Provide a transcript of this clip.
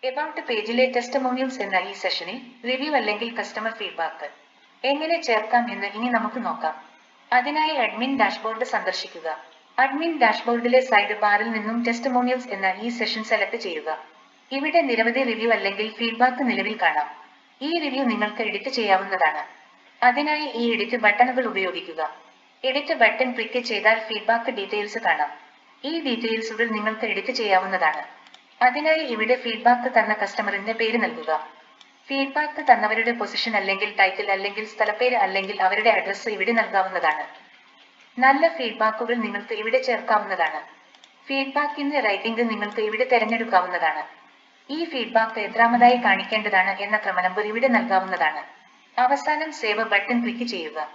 About പേജിലെ testimonials എന്ന ഈ സെഷനിൽ റിവ്യൂ അല്ലെങ്കിൽ കസ്റ്റമർ ഫീഡ്ബാക്ക് എങ്ങനെ ചേർക്കാം എന്ന് ഇനി നമുക്ക് നോക്കാം. അതിനായി അഡ്മിൻ ഡാഷ്ബോർഡ് സന്ദർശിക്കുക. അഡ്മിൻ ഡാഷ്ബോർഡിലെ സൈഡ് ബാറിൽ നിന്നും ടെസ്റ്റിമോണിയൽസ് എന്ന ഈ സെഷൻ സെലക്ട് ചെയ്യുക. ഇവിടെ നിരവധി റിവ്യൂ അല്ലെങ്കിൽ ഫീഡ്ബാക്ക് നിലവിൽ കാണാം. ഈ റിവ്യൂ നിങ്ങൾക്ക് എഡിറ്റ് ചെയ്യാവുന്നതാണ്. അതിനായി ഈ എഡിറ്റ് ബട്ടണുകൾ ഉപയോഗിക്കുക. എഡിറ്റ് ബട്ടൺ ക്ലിക്ക് ചെയ്താൽ ഫീഡ്ബാക്ക് ഡീറ്റെയിൽസ് കാണാം. ഈ ഡീറ്റെയിൽസുകൾ നിങ്ങൾക്ക് എഡിറ്റ് ചെയ്യാവുന്നതാണ്. അതിനായി ഇവിടെ ഫീഡ്ബാക്ക് തന്ന കസ്റ്റമറിന്റെ പേര് നൽകുക. ഫീഡ്ബാക്ക് തന്നവരുടെ പൊസിഷൻ അല്ലെങ്കിൽ ടൈറ്റിൽ അല്ലെങ്കിൽ സ്ഥലപ്പേര് അല്ലെങ്കിൽ അവരുടെ അഡ്രസ്സ് ഇവിടെ നൽകാവുന്നതാണ്. നല്ല ഫീഡ്ബാക്കുകൾ നിങ്ങൾക്ക് ഇവിടെ ചേർക്കാവുന്നതാണ്. ഫീഡ്ബാക്കിന്റെ റൈറ്റിംഗ് നിങ്ങൾക്ക് ഇവിടെ തിരഞ്ഞെടുക്കാവുന്നതാണ്. ഈ ഫീഡ്ബാക്ക് എത്രാമതായി കാണിക്കേണ്ടതാണ് എന്ന ക്രമനമ്പർ ഇവിടെ നൽകാവുന്നതാണ്. അവസാനം സേവ് ബട്ടൺ ക്ലിക്ക് ചെയ്യുക.